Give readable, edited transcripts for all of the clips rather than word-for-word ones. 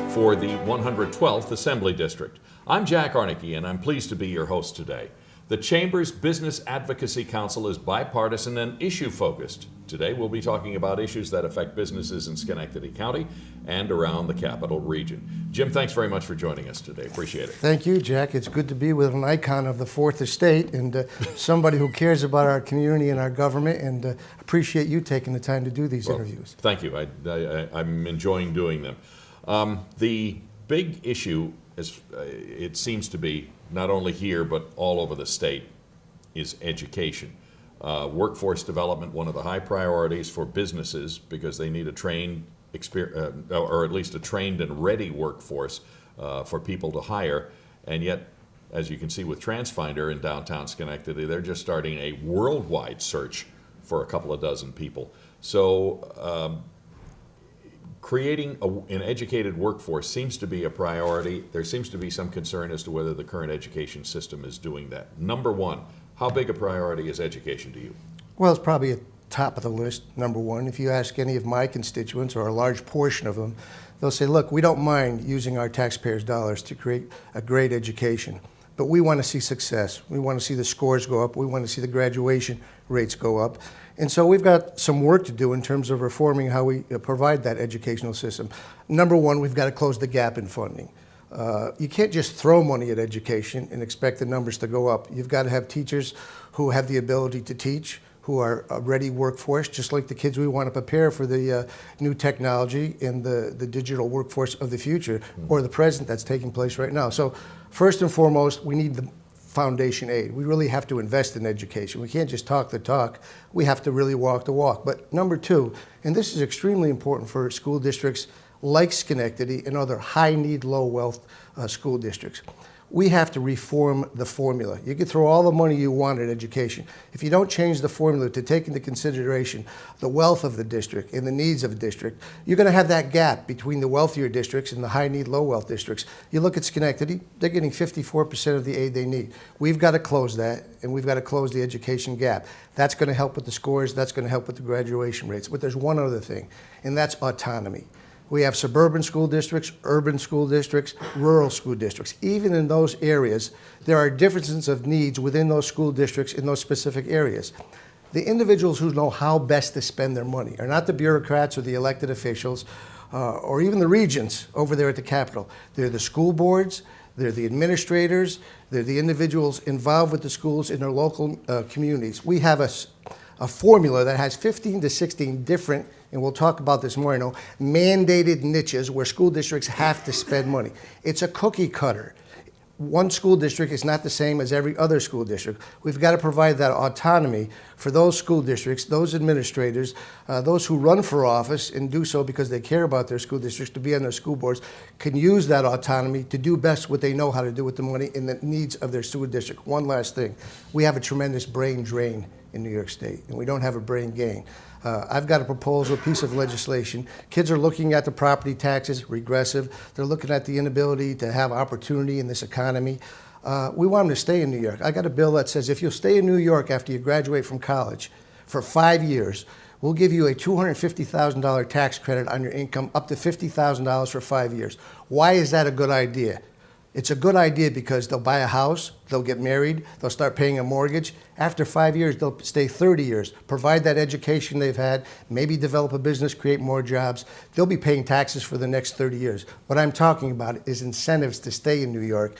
for the 112th Assembly District. I'm Jack Aernecke, and I'm pleased to be your host today. The Chamber's Business Advocacy Council is bipartisan and issue-focused. Today we'll be talking about issues that affect businesses in Schenectady County and around the Capital Region. Jim, thanks very much for joining us today. Appreciate it. Thank you, Jack. It's good to be with an icon of the Fourth Estate and somebody who cares about our community and our government, and appreciate you taking the time to do these interviews. Thank you. I'm enjoying doing them. The big issue, it seems to be, not only here but all over the state, is education. Workforce development, one of the high priorities for businesses because they need a trained, or at least a trained and ready workforce for people to hire. And yet, as you can see with TransFinder in downtown Schenectady, they're just starting a worldwide search for a couple of dozen people. So creating an educated workforce seems to be a priority. There seems to be some concern as to whether the current education system is doing that. Number one, how big a priority is education to you? Well, it's probably at top of the list, number one. If you ask any of my constituents, or a large portion of them, they'll say, look, we don't mind using our taxpayers' dollars to create a great education, but we want to see success. We want to see the scores go up. We want to see the graduation rates go up. And so we've got some work to do in terms of reforming how we provide that educational system. Number one, we've got to close the gap in funding. You can't just throw money at education and expect the numbers to go up. You've got to have teachers who have the ability to teach, who are a ready workforce, just like the kids we want to prepare for the new technology and the digital workforce of the future, or the present that's taking place right now. So first and foremost, we need the foundation aid. We really have to invest in education. We can't just talk the talk. We have to really walk the walk. But number two, and this is extremely important for school districts like Schenectady and other high-need, low-wealth school districts, we have to reform the formula. You can throw all the money you want at education. If you don't change the formula to take into consideration the wealth of the district and the needs of the district, you're going to have that gap between the wealthier districts and the high-need, low-wealth districts. You look at Schenectady, they're getting 54% of the aid they need. We've got to close that, and we've got to close the education gap. That's going to help with the scores. That's going to help with the graduation rates. But there's one other thing, and that's autonomy. We have suburban school districts, urban school districts, rural school districts. Even in those areas, there are differences of needs within those school districts in those specific areas. The individuals who know how best to spend their money are not the bureaucrats or the elected officials or even the regents over there at the Capitol. They're the school boards, they're the administrators, they're the individuals involved with the schools in their local communities. We have a formula that has 15 to 16 different, and we'll talk about this more, mandated niches where school districts have to spend money. It's a cookie cutter. One school district is not the same as every other school district. We've got to provide that autonomy for those school districts, those administrators, those who run for office and do so because they care about their school districts, to be on their school boards, can use that autonomy to do best what they know how to do with the money and the needs of their school district. One last thing, we have a tremendous brain drain in New York State, and we don't have a brain gain. I've got a proposal, a piece of legislation. Kids are looking at the property taxes, regressive. They're looking at the inability to have opportunity in this economy. We want them to stay in New York. I got a bill that says if you'll stay in New York after you graduate from college for 5 years, we'll give you a $250,000 tax credit on your income, up to $50,000 for 5 years. Why is that a good idea? It's a good idea because they'll buy a house, they'll get married, they'll start paying a mortgage. After 5 years, they'll stay 30 years, provide that education they've had, maybe develop a business, create more jobs. They'll be paying taxes for the next 30 years. What I'm talking about is incentives to stay in New York,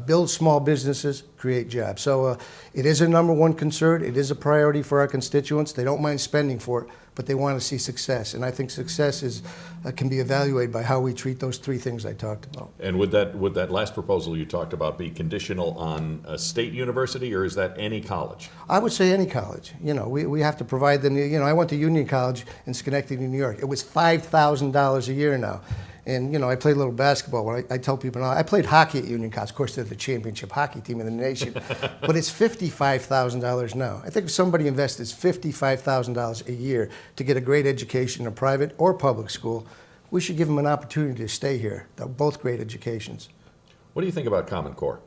build small businesses, create jobs. So it is a number one concern. It is a priority for our constituents. They don't mind spending for it, but they want to see success. And I think success can be evaluated by how we treat those three things I talked about. And would that last proposal you talked about be conditional on a state university, or is that any college? I would say any college. We have to provide them. I went to Union College in Schenectady, New York. It was $5,000 a year now. And, I played a little basketball. When I tell people now, I played hockey at Union College. Of course, they're the championship hockey team in the nation. But it's $55,000 now. I think if somebody invests $55,000 a year to get a great education in a private or public school, we should give them an opportunity to stay here. They're both great educations. What do you think about Common Core?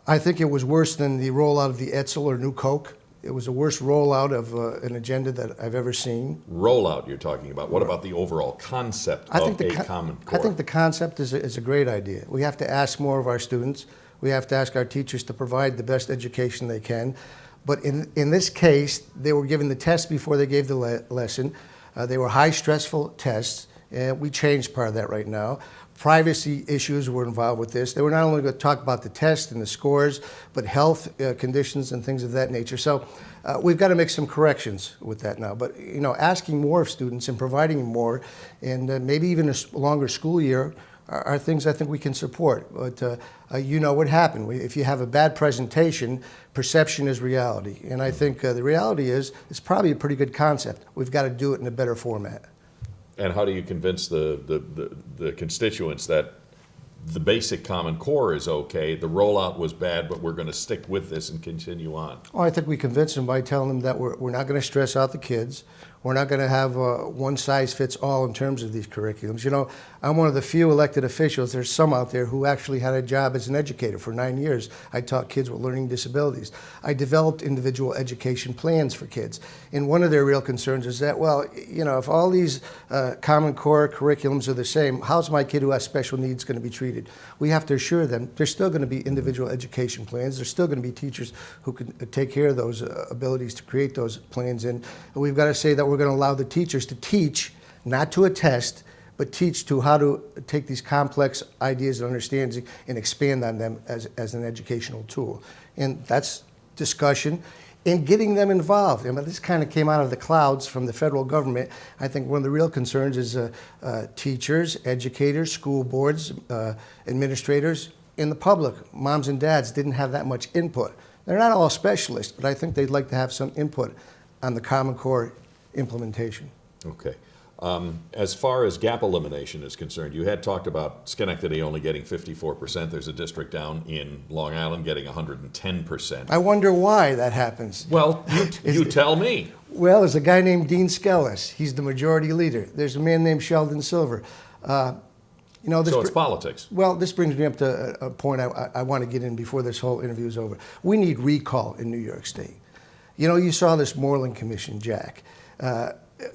I think it was worse than the rollout of the Etzel or New Coke. It was the worst rollout of an agenda that I've ever seen. Rollout you're talking about. What about the overall concept of a Common Core? I think the concept is a great idea. We have to ask more of our students. We have to ask our teachers to provide the best education they can. But in this case, they were given the test before they gave the lesson. They were high stressful tests, and we changed part of that right now. Privacy issues were involved with this. They were not only going to talk about the test and the scores, but health conditions and things of that nature. So we've got to make some corrections with that now. But asking more of students and providing more, and maybe even a longer school year, are things I think we can support. But you know what happened. If you have a bad presentation, perception is reality. And I think the reality is it's probably a pretty good concept. We've got to do it in a better format. And how do you convince the constituents that the basic Common Core is okay, the rollout was bad, but we're going to stick with this and continue on? Well, I think we convince them by telling them that we're not going to stress out the kids. We're not going to have one size fits all in terms of these curriculums. I'm one of the few elected officials, there's some out there, who actually had a job as an educator for 9 years. I taught kids with learning disabilities. I developed individual education plans for kids. And one of their real concerns is that, if all these Common Core curriculums are the same, how's my kid who has special needs going to be treated? We have to assure them there's still going to be individual education plans. There's still going to be teachers who can take care of those abilities to create those plans. And we've got to say that we're going to allow the teachers to teach, not to a test, but teach to how to take these complex ideas and understandings and expand on them as an educational tool. And that's discussion and getting them involved. This kind of came out of the clouds from the federal government. I think one of the real concerns is teachers, educators, school boards, administrators, and the public. Moms and dads didn't have that much input. They're not all specialists, but I think they'd like to have some input on the Common Core implementation. Okay. As far as gap elimination is concerned, you had talked about Schenectady only getting 54%. There's a district down in Long Island getting 110%. I wonder why that happens. Well, you tell me. Well, there's a guy named Dean Skellis. He's the majority leader. There's a man named Sheldon Silver. So it's politics. Well, this brings me up to a point I want to get in before this whole interview is over. We need recall in New York State. You saw this Moreland Commission, Jack.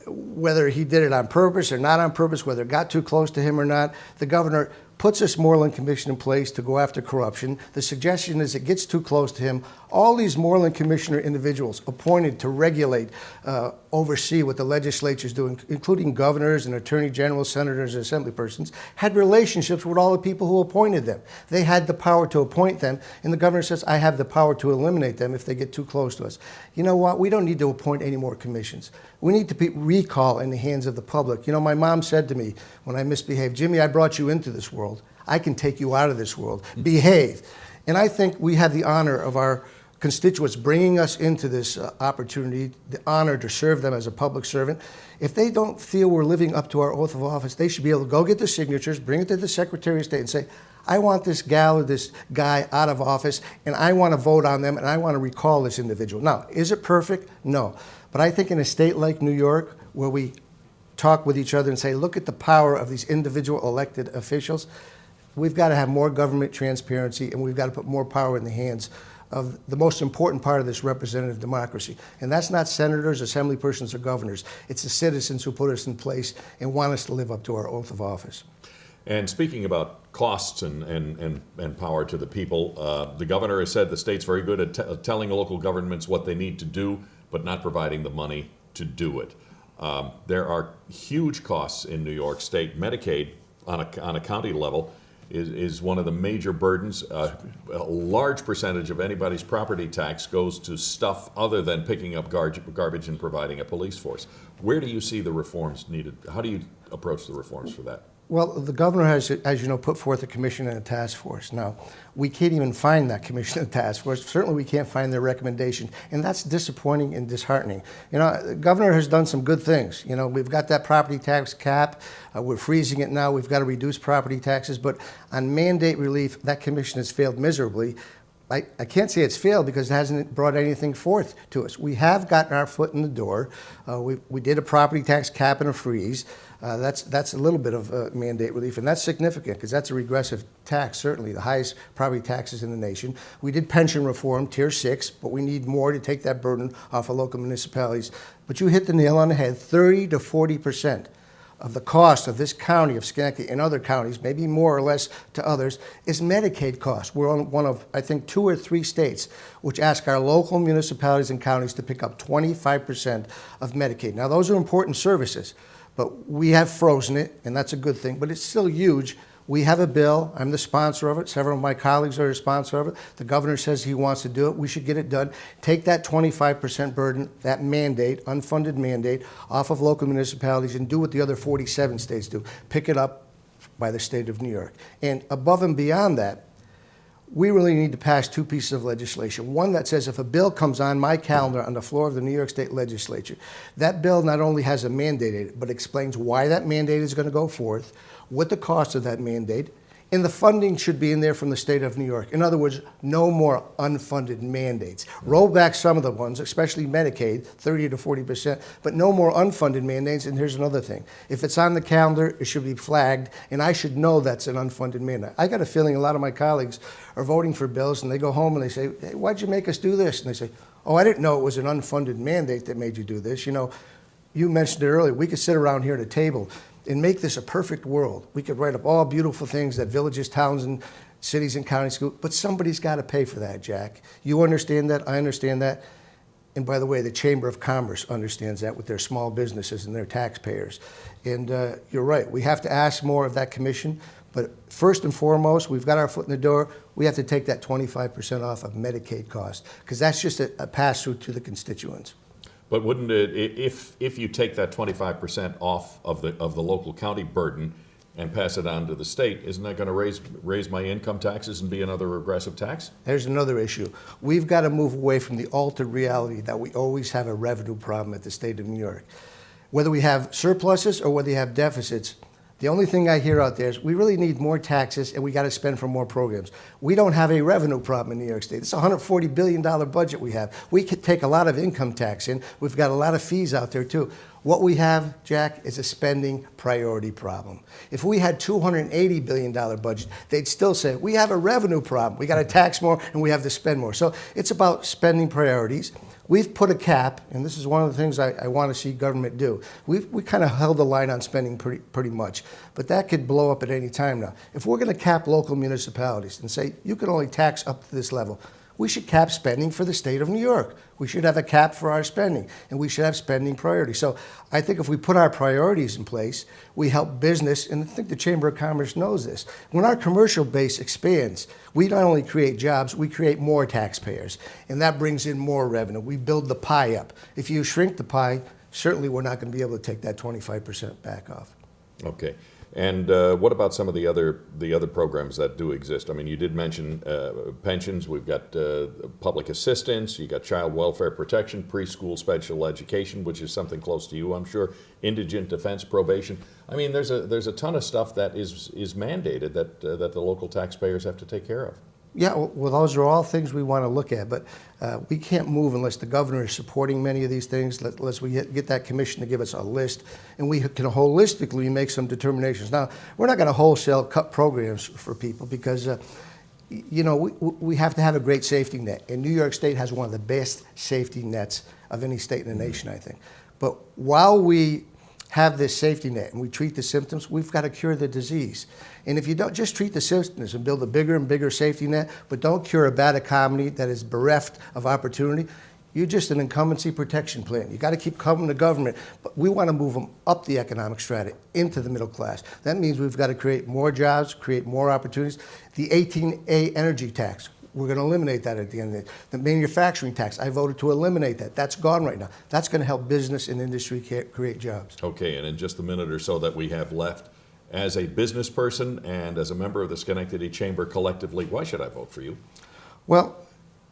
Whether he did it on purpose or not on purpose, whether it got too close to him or not, the governor puts this Moreland Commission in place to go after corruption. The suggestion is it gets too close to him. All these Moreland Commissioner individuals appointed to regulate, oversee what the legislature is doing, including governors and attorney generals, senators, and assembly persons, had relationships with all the people who appointed them. They had the power to appoint them, and the governor says, I have the power to eliminate them if they get too close to us. You know what? We don't need to appoint any more commissions. We need to put recall in the hands of the public. My mom said to me when I misbehaved, Jimmy, I brought you into this world. I can take you out of this world. Behave. And I think we have the honor of our constituents bringing us into this opportunity, the honor to serve them as a public servant. If they don't feel we're living up to our oath of office, they should be able to go get the signatures, bring it to the Secretary of State and say, I want this gal or this guy out of office, and I want to vote on them, and I want to recall this individual. Now, is it perfect? No. But I think in a state like New York, where we talk with each other and say, look at the power of these individual elected officials, we've got to have more government transparency, and we've got to put more power in the hands of the most important part of this representative democracy. And that's not senators, assembly persons, or governors. It's the citizens who put us in place and want us to live up to our oath of office. And speaking about costs and power to the people, the governor has said the state's very good at telling local governments what they need to do, but not providing the money to do it. There are huge costs in New York State. Medicaid on a county level is one of the major burdens. A large percentage of anybody's property tax goes to stuff other than picking up garbage and providing a police force. Where do you see the reforms needed? How do you approach the reforms for that? Well, the governor has, as you know, put forth a commission and a task force. Now, we can't even find that commission and task force. Certainly, we can't find their recommendation, and that's disappointing and disheartening. The governor has done some good things. We've got that property tax cap. We're freezing it now. We've got to reduce property taxes. But on mandate relief, that commission has failed miserably. I can't say it's failed because it hasn't brought anything forth to us. We have gotten our foot in the door. We did a property tax cap and a freeze. That's a little bit of mandate relief, and that's significant because that's a regressive tax, certainly the highest property taxes in the nation. We did pension reform, Tier 6, but we need more to take that burden off of local municipalities. But you hit the nail on the head, 30 to 40% of the cost of this county, of Schenectady and other counties, maybe more or less to others, is Medicaid costs. We're on one of, I think, 2 or 3 states which ask our local municipalities and counties to pick up 25% of Medicaid. Now, those are important services, but we have frozen it, and that's a good thing, but it's still huge. We have a bill. I'm the sponsor of it. Several of my colleagues are a sponsor of it. The governor says he wants to do it. We should get it done. Take that 25% burden, that mandate, unfunded mandate, off of local municipalities and do what the other 47 states do. Pick it up by the state of New York. And above and beyond that, we really need to pass 2 pieces of legislation. One that says if a bill comes on my calendar on the floor of the New York State Legislature, that bill not only has a mandate in it, but explains why that mandate is going to go forth, what the cost of that mandate, and the funding should be in there from the state of New York. In other words, no more unfunded mandates. Roll back some of the ones, especially Medicaid, 30 to 40%, but no more unfunded mandates. And here's another thing. If it's on the calendar, it should be flagged, and I should know that's an unfunded mandate. I got a feeling a lot of my colleagues are voting for bills, and they go home and they say, hey, why'd you make us do this? And they say, oh, I didn't know it was an unfunded mandate that made you do this. You know, you mentioned it earlier. We could sit around here at a table and make this a perfect world. We could write up all beautiful things that villages, towns, and cities and counties do, but somebody's got to pay for that, Jack. You understand that, I understand that. And by the way, the Chamber of Commerce understands that with their small businesses and their taxpayers. And you're right, we have to ask more of that commission, but first and foremost, we've got our foot in the door. We have to take that 25% off of Medicaid costs, because that's just a pass-through to the constituents. But wouldn't it, if you take that 25% off of the local county burden and pass it on to the state, isn't that going to raise my income taxes and be another regressive tax? There's another issue. We've got to move away from the altered reality that we always have a revenue problem at the state of New York. Whether we have surpluses or whether you have deficits, the only thing I hear out there is we really need more taxes and we got to spend for more programs. We don't have a revenue problem in New York State. It's a $140 billion budget we have. We could take a lot of income tax in. We've got a lot of fees out there too. What we have, Jack, is a spending priority problem. If we had $280 billion budget, they'd still say, we have a revenue problem. We got to tax more and we have to spend more. So it's about spending priorities. We've put a cap, and this is one of the things I want to see government do. We kind of held the line on spending pretty much, but that could blow up at any time now. If we're going to cap local municipalities and say you can only tax up to this level, we should cap spending for the state of New York. We should have a cap for our spending, and we should have spending priorities. So I think if we put our priorities in place, we help business, and I think the Chamber of Commerce knows this. When our commercial base expands, we not only create jobs, we create more taxpayers, and that brings in more revenue. We build the pie up. If you shrink the pie, certainly we're not going to be able to take that 25% back off. Okay. And what about some of the other programs that do exist? I mean, you did mention pensions. We've got public assistance. You got child welfare protection, preschool special education, which is something close to you, I'm sure. Indigent defense probation. I mean, there's a ton of stuff that is mandated that the local taxpayers have to take care of. Yeah, well, those are all things we want to look at, but we can't move unless the governor is supporting many of these things, unless we get that commission to give us a list, and we can holistically make some determinations. Now, we're not going to wholesale cut programs for people because, you know, we have to have a great safety net, and New York State has one of the best safety nets of any state in the nation, I think. But while we have this safety net and we treat the symptoms, we've got to cure the disease. And if you don't just treat the symptoms and build a bigger and bigger safety net, but don't cure a bad economy that is bereft of opportunity, you're just an incumbency protection plan. You got to keep coming to government, but we want to move them up the economic strata into the middle class. That means we've got to create more jobs, create more opportunities. The 18A energy tax, we're going to eliminate that at the end of it. The manufacturing tax, I voted to eliminate that. That's gone right now. That's going to help business and industry create jobs. Okay, and in just the minute or so that we have left, as a business person and as a member of the Schenectady Chamber collectively, why should I vote for you? Well,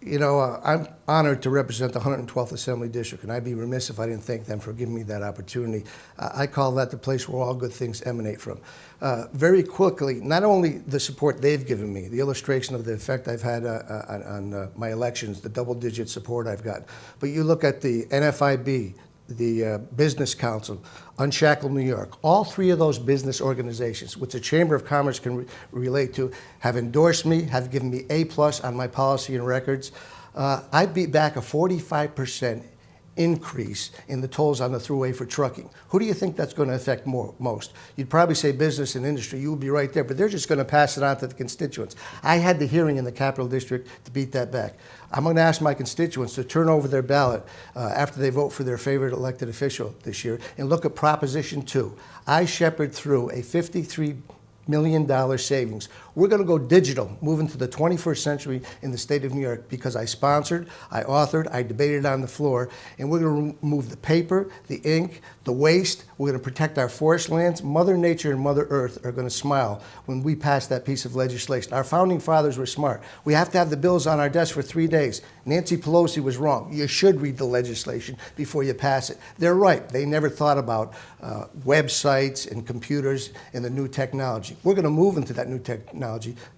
you know, I'm honored to represent the 112th Assembly District, and I'd be remiss if I didn't thank them for giving me that opportunity. I call that the place where all good things emanate from. Very quickly, not only the support they've given me, the illustration of the effect I've had on my elections, the double-digit support I've gotten, but you look at the NFIB, the Business Council, Unshackle New York, all three of those business organizations, which the Chamber of Commerce can relate to, have endorsed me, have given me A+ on my policy and records. I beat back a 45% increase in the tolls on the thruway for trucking. Who do you think that's going to affect most? You'd probably say business and industry. You would be right there, but they're just going to pass it on to the constituents. I had the hearing in the Capital District to beat that back. I'm going to ask my constituents to turn over their ballot after they vote for their favorite elected official this year and look at Proposition 2. I shepherded through a $53 million savings. We're going to go digital, move into the 21st century in the state of New York because I sponsored, I authored, I debated on the floor, and we're going to remove the paper, the ink, the waste. We're going to protect our forest lands. Mother Nature and Mother Earth are going to smile when we pass that piece of legislation. Our founding fathers were smart. We have to have the bills on our desk for 3 days. Nancy Pelosi was wrong. You should read the legislation before you pass it. They're right. They never thought about websites and computers and the new technology. We're going to move into that new technology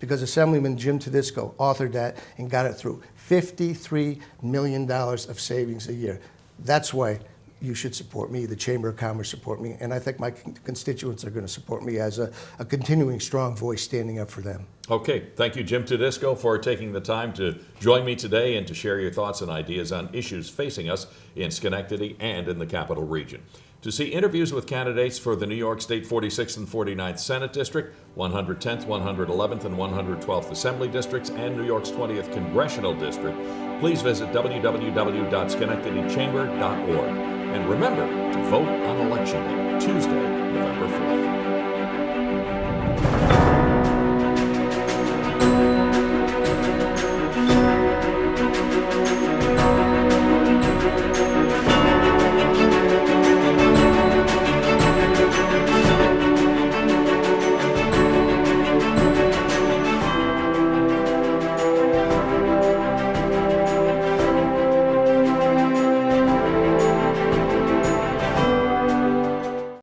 because Assemblyman Jim Tedisco authored that and got it through. $53 million of savings a year. That's why you should support me, the Chamber of Commerce support me, and I think my constituents are going to support me as a continuing strong voice standing up for them. Okay, thank you, Jim Tedisco, for taking the time to join me today and to share your thoughts and ideas on issues facing us in Schenectady and in the Capital Region. To see interviews with candidates for the New York State 46th and 49th Senate District, 110th, 111th, and 112th Assembly Districts, and New York's 20th Congressional District, please visit www.schenectadychamber.org. And remember to vote on Election Day, Tuesday, November 4th.